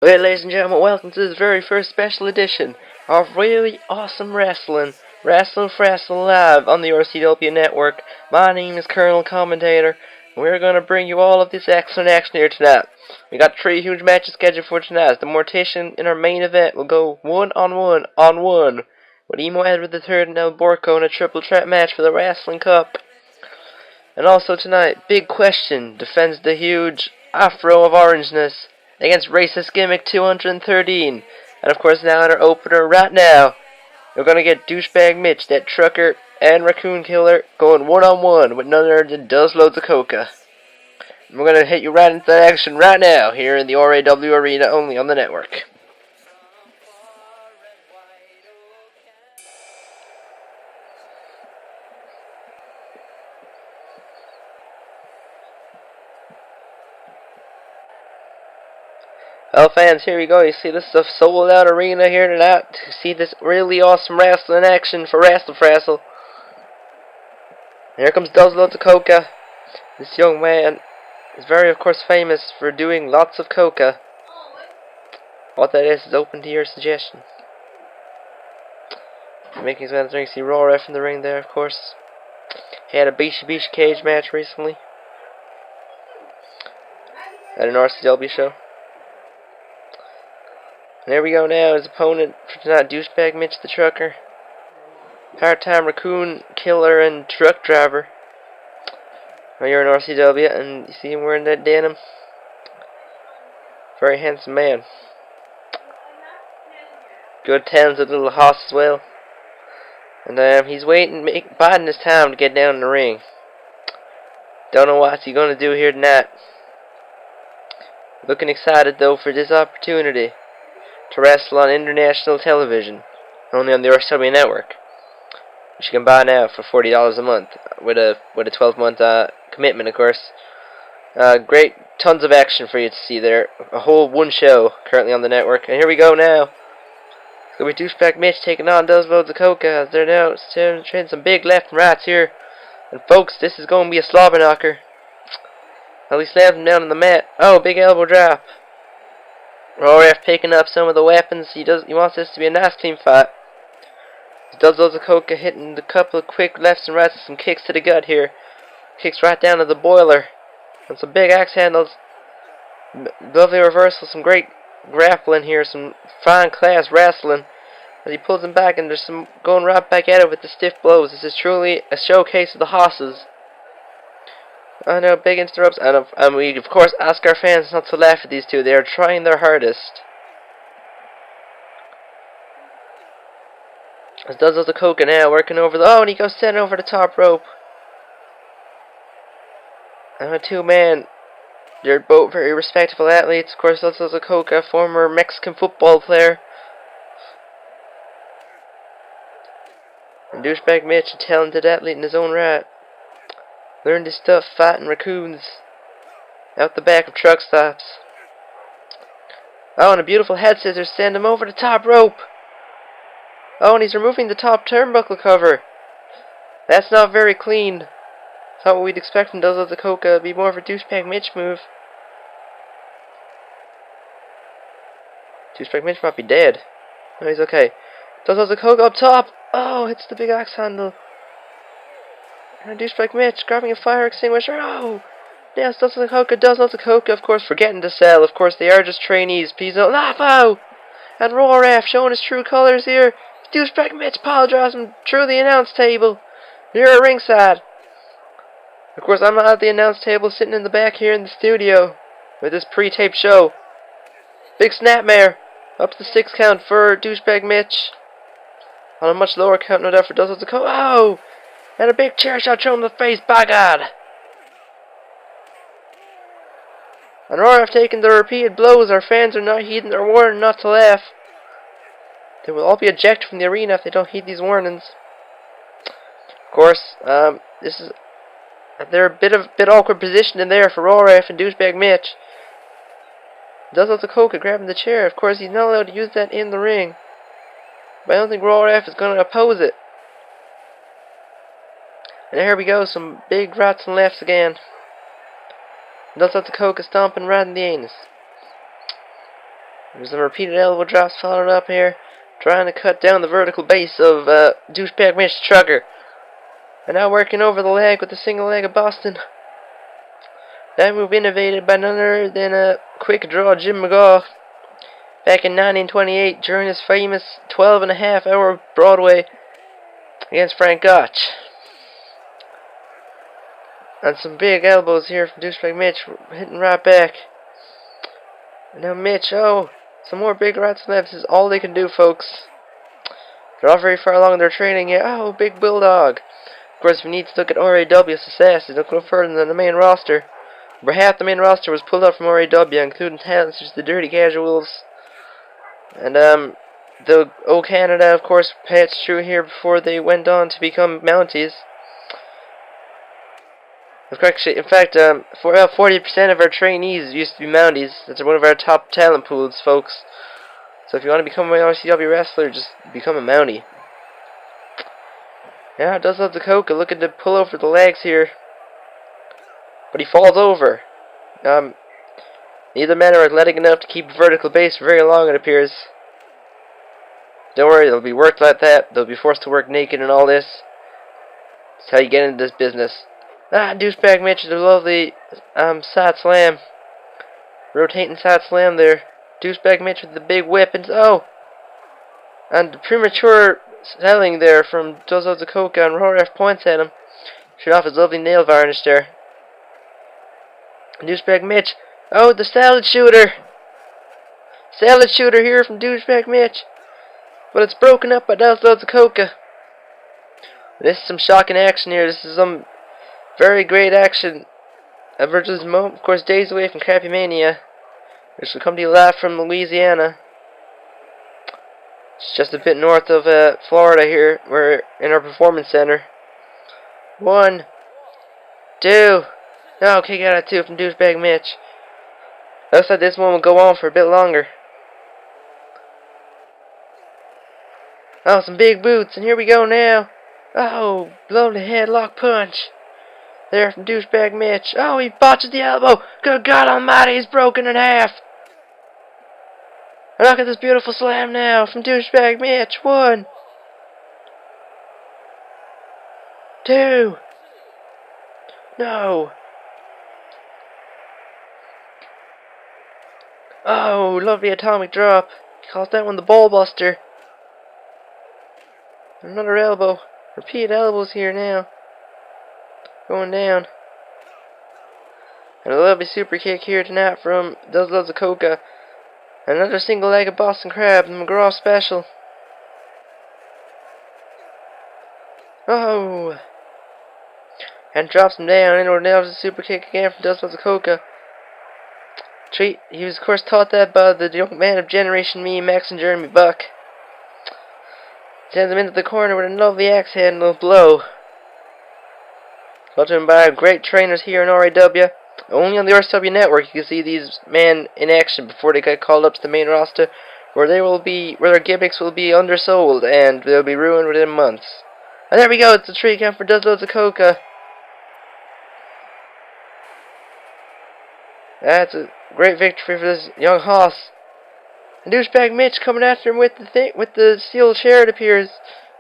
Well, ladies and gentlemen, welcome to this very first special edition of really awesome wrestling, Rassle Frassle live on the RCW network. My name is Colonel Commentator, and we're going to bring you all of this excellent action here tonight. We got 3 huge matches scheduled for tonight. The Mortician in our main event will go 1-on-1 with Emo Edward III and El Borco in a triple threat match for the Wrestling Cup. And also tonight, Big Question defends the huge Afro of Orangeness against Racist Gimmick 213. And of course now in our opener right now, we're going to get Douchebag Mitch, that trucker, and Raccoon Killer going 1-on-1 with none other than Does Loads of Coca. And we're going to hit you right into that action right now here in the RAW Arena only on the network. Well, fans, here we go. You see, this is a sold-out arena here tonight to see this really awesome wrestling action for Rassle Frassle. Here comes Does Loads of Coca. This young man is very, of course, famous for doing lots of coca. What that is open to your suggestion. Making his way to the ring. See Raw Ref in the ring there, of course. He had a Bishi cage match recently at an RCW show. And there we go now, his opponent for tonight, Douchebag Mitch the Trucker. Part-time Raccoon Killer and Truck Driver. Now you're in RCW, and you see him wearing that denim. Very handsome man. Good talented little hoss as well. And he's biding his time to get down in the ring. Don't know what he's going to do here tonight. Looking excited though for this opportunity to wrestle on international television, only on the RCW network, which you can buy now for $40 a month with a 12-month commitment, of course. Great, tons of action for you to see there. A whole one show currently on the network. And here we go now. It's going to be Douchebag Mitch taking on Does Loads of Coca. They're now trading some big left and rights here. And folks, this is going to be a slobber knocker. Well, he slams him down on the mat. Oh, big elbow drop. Raw Ref picking up some of the weapons. He wants this to be a nice clean fight. Does Loads of Coca hitting a couple of quick lefts and rights, some kicks to the gut here. Kicks right down to the boiler. And some big axe handles. Lovely reversal, some great grappling here, some fine class wrestling. As he pulls him back, and there's some going right back at it with the stiff blows. This is truly a showcase of the hosses. I know, big interrupts, and we of course ask our fans not to laugh at these two. They are trying their hardest. As Does Loads of Coca now working over and he goes sending over the top rope. And a 2-man. They're both very respectable athletes. Of course, Does Loads of Coca, former Mexican football player. And Douchebag Mitch, a talented athlete in his own right. Learned his stuff fighting raccoons out the back of truck stops. Oh, and a beautiful head scissors send him over the top rope. Oh, and he's removing the top turnbuckle cover. That's not very clean. It's not what we'd expect from Does Loads of Coca. It'd be more of a Douchebag Mitch move. Douchebag Mitch might be dead. No, he's okay. Does Loads of Coca up top. Oh, hits the big axe handle. And Douchebag Mitch grabbing a fire extinguisher. Oh! Yes, Does Loads of Coca, of course, forgetting to sell. Of course, they are just trainees. Please don't laugh out! And Raw Ref showing his true colours here. Douchebag Mitch apologising through the announce table. Here at ringside. Of course, I'm not at the announce table, sitting in the back here in the studio with this pre-taped show. Big snapmare. Up to the 6 count for Douchebag Mitch. On a much lower count, no doubt, for Does Loads of Coca. Oh! And a big chair shot thrown in the face, by God! And Raw have taken the repeated blows. Our fans are not heeding their warning not to laugh. They will all be ejected from the arena if they don't heed these warnings. Of course, they're a bit awkward position in there for Raw Ref and Douchebag Mitch. Does Loads of Coca grabbing the chair. Of course, he's not allowed to use that in the ring. But I don't think Raw Ref is going to oppose it. And here we go, some big rights and lefts again. Does Loads of Coca stomping right in the anus. There's some repeated elbow drops followed up here, trying to cut down the vertical base of douchebag Mitch Trucker. And now working over the leg with the single leg of Boston. That move innovated by none other than a quick draw Jim McGaw back in 1928 during his famous 12.5-hour Broadway against Frank Gotch. And some big elbows here from douchebag Mitch, hitting right back. And now Mitch, oh, some more big right slaps is all they can do, folks. They're not very far along in their training yet. Oh, big bulldog. Of course, we need to look at RAW success. Look no further than the main roster. Over half the main roster was pulled up from RAW, including talents such as the Dirty Casuals. And, the old Canada, of course, patched through here before they went on to become Mounties. In fact, 40% of our trainees used to be Mounties. That's one of our top talent pools, folks. So if you want to become an RCW wrestler, just become a Mountie. Yeah, it does love the Coca. Look at the pull over the legs here. But he falls over. Neither men are athletic enough to keep a vertical base for very long, it appears. Don't worry, they'll be worked like that. They'll be forced to work naked and all this. That's how you get into this business. Douchebag Mitch, the lovely side slam. Rotating side slam there. Douchebag Mitch with the big whip, and oh! And the premature selling there from Does Loads of Coca, and Raw Ref points at him. Showed off his lovely nail varnish there. Douchebag Mitch. Oh, the salad shooter! Salad shooter here from Douchebag Mitch. But it's broken up by Does Loads of Coca. This is some shocking action here. This is some very great action. Versus, of course, days away from Crappy Mania, which will come to you live from Louisiana. It's just a bit north of Florida here. We're in our performance center. 1, 2. Oh, okay, got it 2 from Douchebag Mitch. Looks like this one will go on for a bit longer. Oh, some big boots, and here we go now. Oh, blow the headlock punch. There from Douchebag Mitch. Oh, he botches the elbow. Good God Almighty, he's broken in half. And look at this beautiful slam now from Douchebag Mitch. 1, 2. No. Oh, lovely atomic drop. He calls that one the ball buster. Another elbow. Repeat elbows here now. Going down. And a lovely super kick here tonight from Does Loves of Coca. Another single leg of Boston Crab, the McGraw special. Oh! And drops him down. And nails a super kick again from Does Loves of Coca. He was, of course, taught that by the young man of Generation Me, Max and Jeremy Buck. Sends him into the corner with a lovely axe handle blow. Taught him by great trainers here in RAW. Only on the RSW network you can see these men in action before they get called up to the main roster, where their gimmicks will be undersold and they'll be ruined within months. And there we go, it's a 3 count for Does Loads of Coca. That's a great victory for this young hoss. And Douchebag Mitch coming after him with the steel chair, it appears.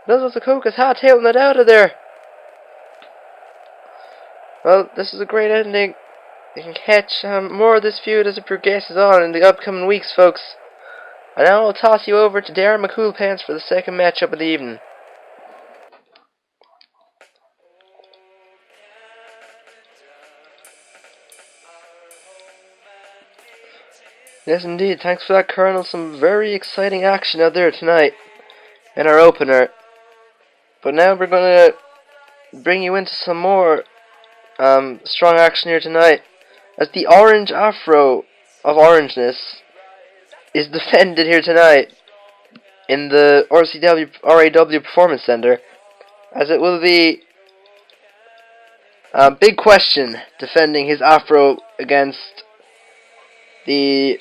Does Loads of Coca's hot-tailing it out of there. Well, this is a great ending. You can catch more of this feud as it progresses on in the upcoming weeks, folks. And now I'll toss you over to Dara McCoolpants for the second matchup of the evening. Yes, indeed. Thanks for that, Colonel. Some very exciting action out there tonight in our opener. But now we're going to bring you into some more strong action here tonight, as the orange afro of orangeness is defended here tonight in the RAW Performance Center, as it will be Big Question defending his afro against the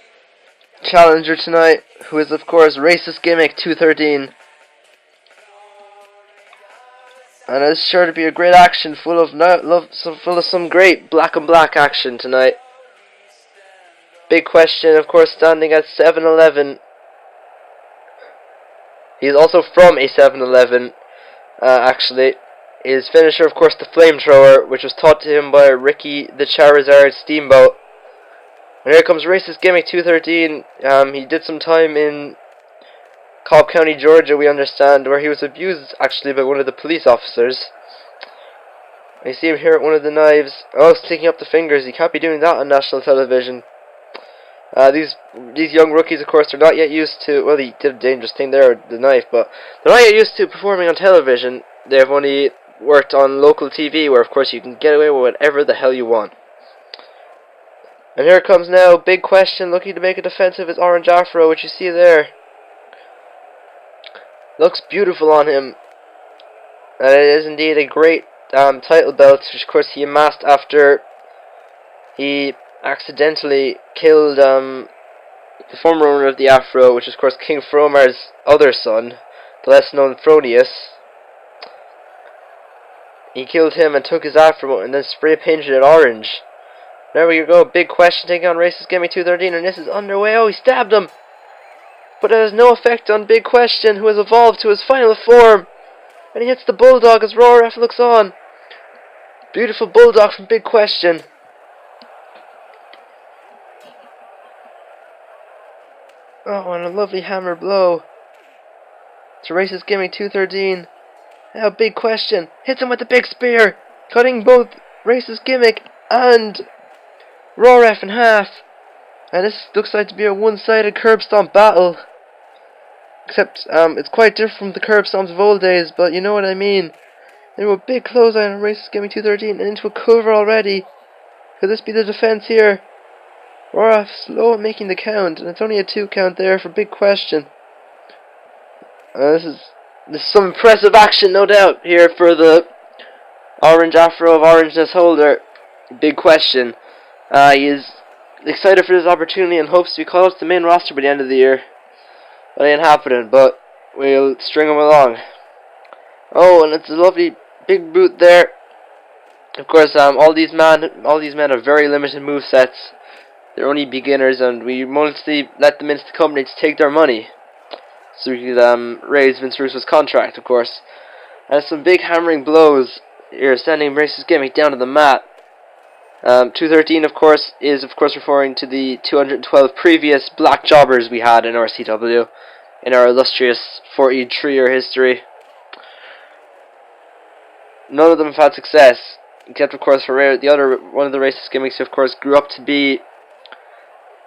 challenger tonight, who is of course Racist Gimmick 213. And it's sure to be a great action, full of some great black and black action tonight. Big Question, of course, standing at 7-11. He's also from a 7-Eleven, actually. His finisher, of course, the Flamethrower, which was taught to him by Ricky the Charizard Steamboat. And here comes Racist Gimmick 213. He did some time in Cobb County, Georgia, we understand, where he was abused, actually, by one of the police officers. I see him here at one of the knives. Oh, sticking up the fingers. He can't be doing that on national television. These young rookies, of course, are not yet used to... Well, he did a dangerous thing there with the knife, but they're not yet used to performing on television. They've only worked on local TV, where, of course, you can get away with whatever the hell you want. And here comes now Big Question, looking to make a defense of his orange afro, which you see there. Looks beautiful on him. And it is indeed a great title belt, which, of course, he amassed after he accidentally killed the former owner of the Afro, which is, of course, King Fromar's other son, the less known Thronius. He killed him and took his Afro and then spray painted it orange. There we go, Big Question taking on Racist Gimmick 213, and this is underway. Oh, he stabbed him! But it has no effect on Big Question, who has evolved to his final form. And he hits the Bulldog as Raw Ref looks on. Beautiful Bulldog from Big Question. Oh, and a lovely hammer blow to Racist Gimmick 213. Now Big Question hits him with the big spear, cutting both Racist Gimmick and Raw Ref in half. And this looks like to be a one-sided curb stomp battle. Except, it's quite different from the curb stomps of old days, but you know what I mean. Into a big clothesline on Racist Gimmick 213 and into a cover already. Could this be the defense here? Raw Ref slow at making the count, and it's only a 2 count there for Big Question. This is some impressive action, no doubt, here for the orange afro of Orangeness holder, Big Question. He is excited for this opportunity and hopes to be called up to the main roster by the end of the year. That ain't happening, but we'll string him along. Oh, and it's a lovely big boot there. Of course, all these men have very limited movesets. They're only beginners, and we mostly let them into the company to take their money, so we could raise Vince Russo's contract, of course. And some big hammering blows here, sending Racist Gimmick down to the mat. 213, of course, is referring to the 212 previous black jobbers we had in RCW in our illustrious 43-year history. None of them have had success, except, of course, for one of the Racist Gimmicks who, of course, grew up to be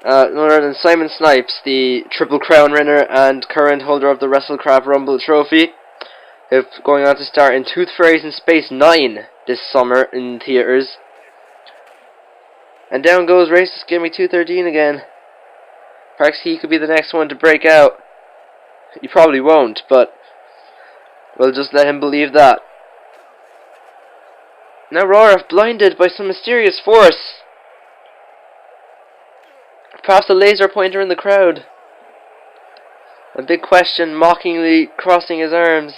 none other than Simon Snipes, the Triple Crown winner and current holder of the Wrestle Crap Rumble trophy, who's going on to star in Tooth Fairies in Space 9 this summer in theaters. And down goes Racist Gimmick 213 again. Perhaps he could be the next one to break out. He probably won't, but we'll just let him believe that. Now Raw Ref blinded by some mysterious force. Perhaps a laser pointer in the crowd. A Big Question mockingly crossing his arms.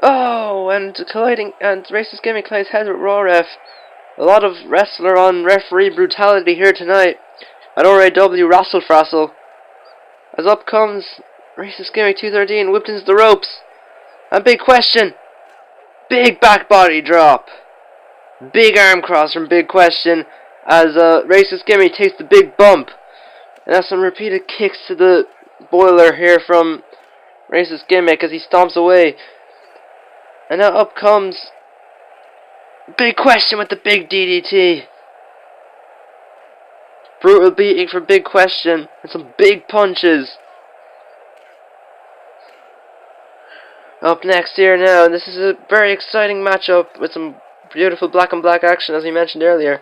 Oh, and Racist Gimmick collides heads with Raw Ref. A lot of wrestler on referee brutality here tonight at RAW Rassle Frassle. As up comes Racist Gimmick 213, whipped into the ropes. And Big Question. Big back body drop. Big arm cross from Big Question as Racist Gimmick takes the big bump. And has some repeated kicks to the boiler here from Racist Gimmick as he stomps away. And now up comes Big Question with the big DDT. Brutal beating for Big Question and some big punches. Up next here now, and this is a very exciting matchup with some beautiful black and black action, as we mentioned earlier.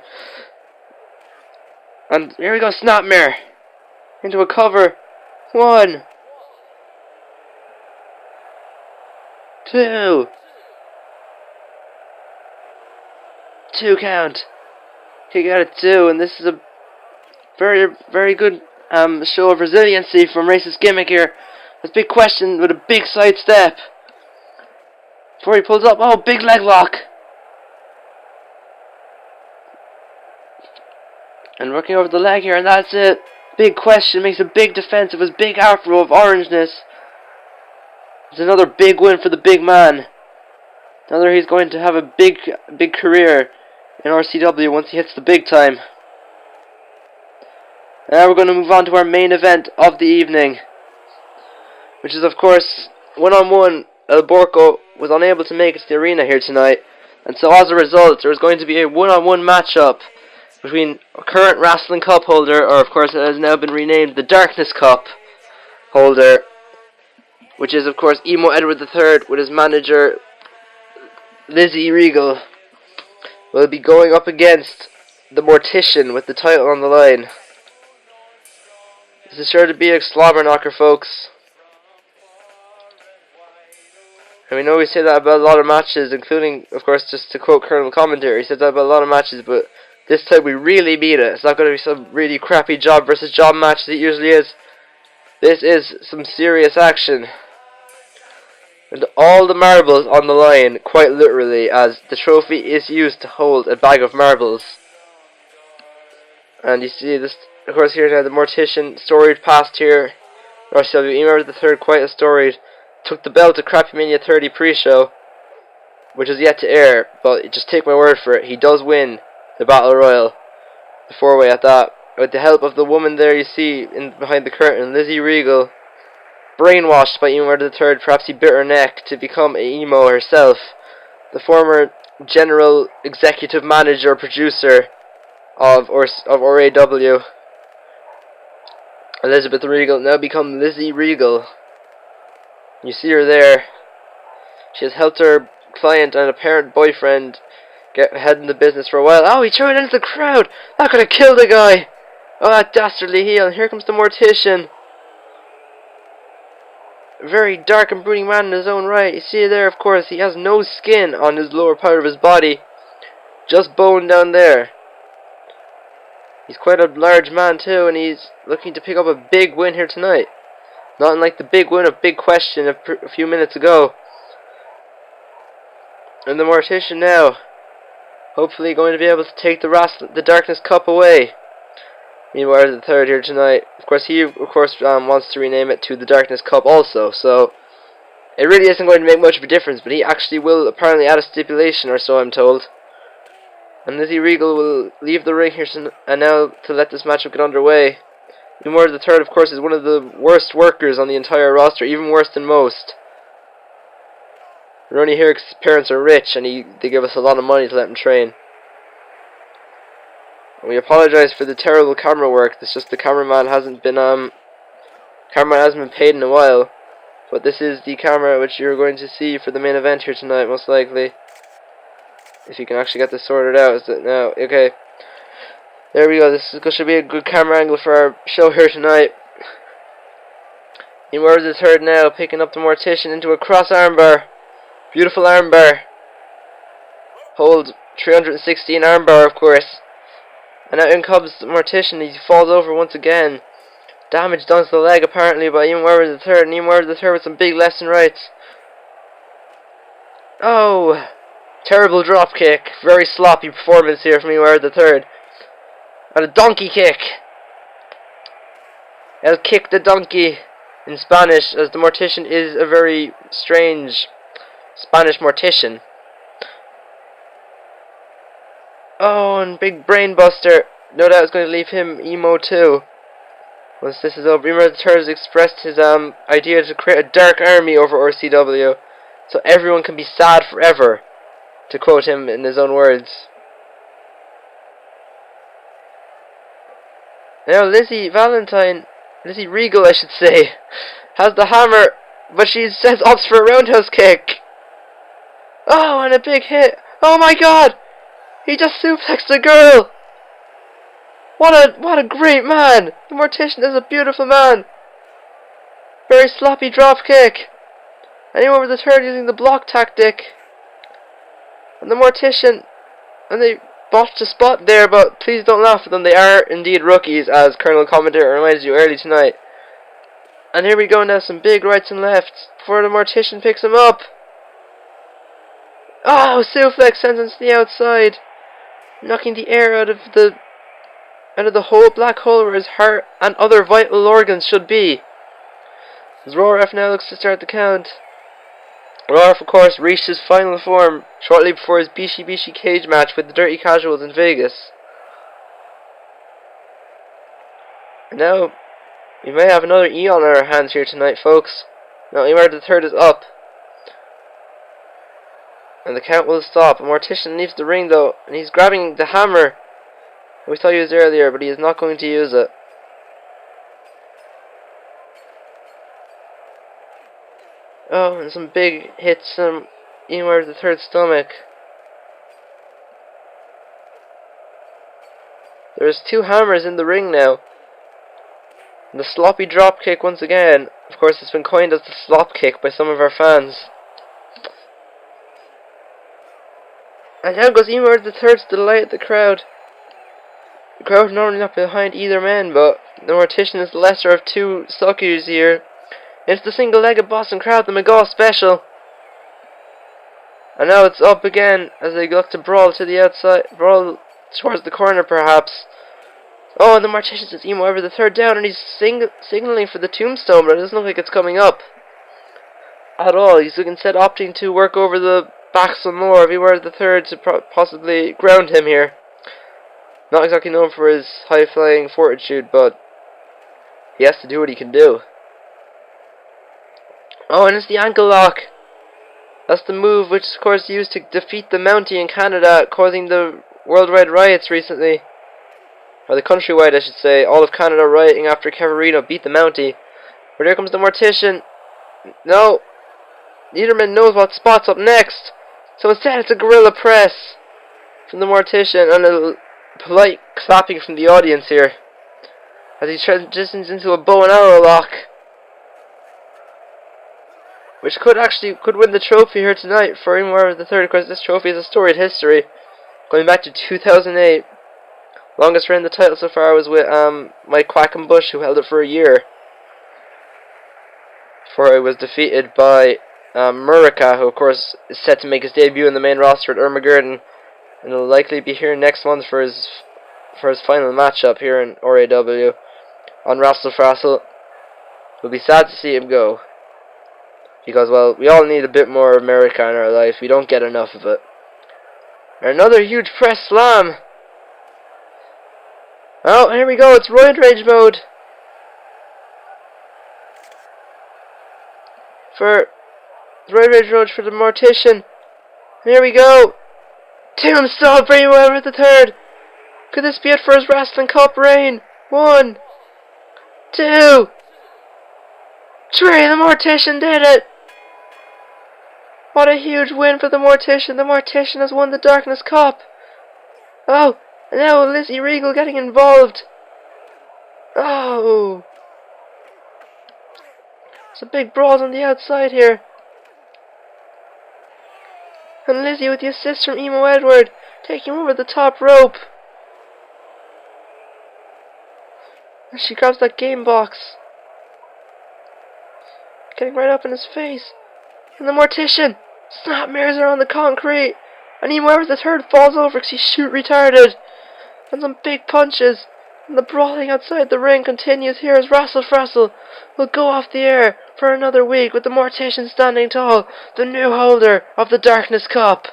And here we go, Snapmare into a cover. 1, 2 count. Kick out at 2, and this is a very, very good show of resiliency from Racist Gimmick here. This Big Question with a big side step. Before he pulls up, oh, big leg lock. And working over the leg here, and that's it. Big question, makes a big defense of his big afro of orangeness. It's another big win for the big man. Another, he's going to have a big career in RCW once he hits the big time. And now we're going to move on to our main event of the evening, which is, of course, one-on-one. El Borco was unable to make it to the arena here tonight, and so as a result, there is going to be a one-on-one matchup between a current Wrestling Cup holder, or of course it has now been renamed the Darkness Cup holder, which is, of course, Emo Edward III with his manager Lizzie Regal. Will be going up against the Mortician with the title on the line. This is sure to be a slobber knocker, folks. And we know we say that about a lot of matches, including, of course, just to quote Colonel Commentator, he said that about a lot of matches, but this time we really mean it. It's not going to be some really crappy job versus job match that it usually is. This is some serious action. And all the marbles on the line, quite literally, as the trophy is used to hold a bag of marbles. And you see this, of course, here now, the Mortician, storied past here. RCW, Emo the Third, quite a storied. Took the belt to Crappy Mania 30 pre-show, which is yet to air, but just take my word for it, he does win the Battle Royal, the 4-way at that, with the help of the woman there you see in behind the curtain, Lizzie Regal, brainwashed by Emo the Third. Perhaps he bit her neck to become a emo herself. The former general executive manager producer of RAW, Elizabeth Regal, now become Lizzie Regal. You see her there. She has helped her client and apparent boyfriend get ahead in the business for a while. Oh, he threw it into the crowd! That could have killed a guy! Oh, that dastardly heel. And here comes the Mortician. A very dark and brooding man in his own right. You see there, of course, he has no skin on his lower part of his body. Just bone down there. He's quite a large man too, and he's looking to pick up a big win here tonight. Not unlike the big win of Big Question a few minutes ago. And the Mortician now, hopefully going to be able to take the Darkness Cup away. Meanwhile, the third here tonight. Of course, he wants to rename it to the Darkness Cup also. So it really isn't going to make much of a difference. But he actually will apparently add a stipulation, or so I'm told. And Lizzie Regal will leave the ring here and now to let this matchup get underway. Meanwhile, the third, of course, is one of the worst workers on the entire roster, even worse than most. We're only here because his parents are rich and they give us a lot of money to let him train. And we apologize for the terrible camera work. It's just the cameraman hasn't been paid in a while. But this is the camera which you're going to see for the main event here tonight, most likely. If you can actually get this sorted out, is it now? Okay. There we go, this should be a good camera angle for our show here tonight. Meanwhile, the third now, picking up the Mortician into a cross armbar. Beautiful armbar. Hold 316 armbar, of course. And now in comes the Mortician, he falls over once again. Damage done to the leg apparently by Emo the Third, and Emo the Third with some big left and rights. Oh! Terrible drop kick. Very sloppy performance here from Emo the Third. And a donkey kick. El kick the donkey in Spanish, as the Mortician is a very strange Spanish Mortician. Oh, and big brain buster. No doubt it's going to leave him emo too. Once this is over, Emo the Third has expressed his idea to create a dark army over RCW, so everyone can be sad forever, to quote him in his own words. Now Lizzie Regal, I should say, has the hammer, but she opts for a roundhouse kick. Oh, and a big hit. Oh my god! He just suplexed a girl! What a great man! The Mortician is a beautiful man! Very sloppy drop kick. And Emo the Third using the block tactic. And the Mortician, and they botched a spot there, but please don't laugh at them, they are indeed rookies, as Colonel Commentator reminded you early tonight. And here we go now, some big rights and lefts before the Mortician picks him up. Oh, suplex sends him to the outside, knocking the air out of the out of the whole black hole where his heart and other vital organs should be. As Roraf now looks to start the count. Roraf, of course, reached his final form shortly before his Bishi Bishi cage match with the Dirty Casuals in Vegas. And now, we may have another Eon on our hands here tonight, folks. Now, Emar the Third is up. And the count will stop. A Mortician leaves the ring, though, and he's grabbing the hammer we saw used earlier, but he is not going to use it. Oh, and some big hits on Emar the Third's stomach. There's two hammers in the ring now. And the sloppy drop kick once again. Of course, it's been coined as the slop kick by some of our fans. And now goes Emar the Third to delight the crowd. The crowd is normally not behind either man, but the Mortician is the lesser of two suckers here. It's the single-legged Boston Crab, the McGaw special. And now it's up again as they look to brawl to the outside, brawl towards the corner perhaps. Oh, and the Mortician says Emar the Third down, and he's signaling for the tombstone, but it doesn't look like it's coming up at all. He's instead opting to work over the back some more of Emar the Third to possibly ground him here. Not exactly known for his high-flying fortitude, but he has to do what he can do. Oh, and it's the ankle lock. That's the move which, of course, used to defeat the Mountie in Canada, causing the worldwide riots recently. Or the countrywide, I should say. All of Canada rioting after Caverino beat the Mountie. But here comes the Mortician. No. Neither man knows what spot's up next. So instead, it's a gorilla press from the Mortician, and a polite clapping from the audience here as he transitions into a bow and arrow lock, which could win the trophy here tonight for Emar the Third. Of course, this trophy is a storied history going back to 2008. Longest reign of the title so far was with Mike Quackenbush, who held it for a year before it was defeated by Murica, who of course is set to make his debut in the main roster at Ermagerdon, and will likely be here next month for his final matchup here in RAW on Rassle Frassle. It will be sad to see him go, because, well, we all need a bit more America in our life. We don't get enough of it. And another huge press slam. Oh, here we go. It's Roid Rage mode for the Mortician. And here we go. Tombstone for Emar the Third. Could this be it for his Wrestling Cup reign? 1, 2, 3. The Mortician did it. What a huge win for the Mortician. The Mortician has won the Darkness Cup. Oh, and now Lizzie Regal getting involved. Oh. Some big brawls on the outside here. And Lizzie with the assist from Emo Edward, taking over the top rope. And she grabs that game box, getting right up in his face. And the Mortician snap mirrors her on the concrete. And Emo the Third falls over because he's shoot retarded. And some big punches. And the brawling outside the ring continues here as Rassle Frassle will go off the air for another week with the Mortician standing tall, the new holder of the Darkness Cup.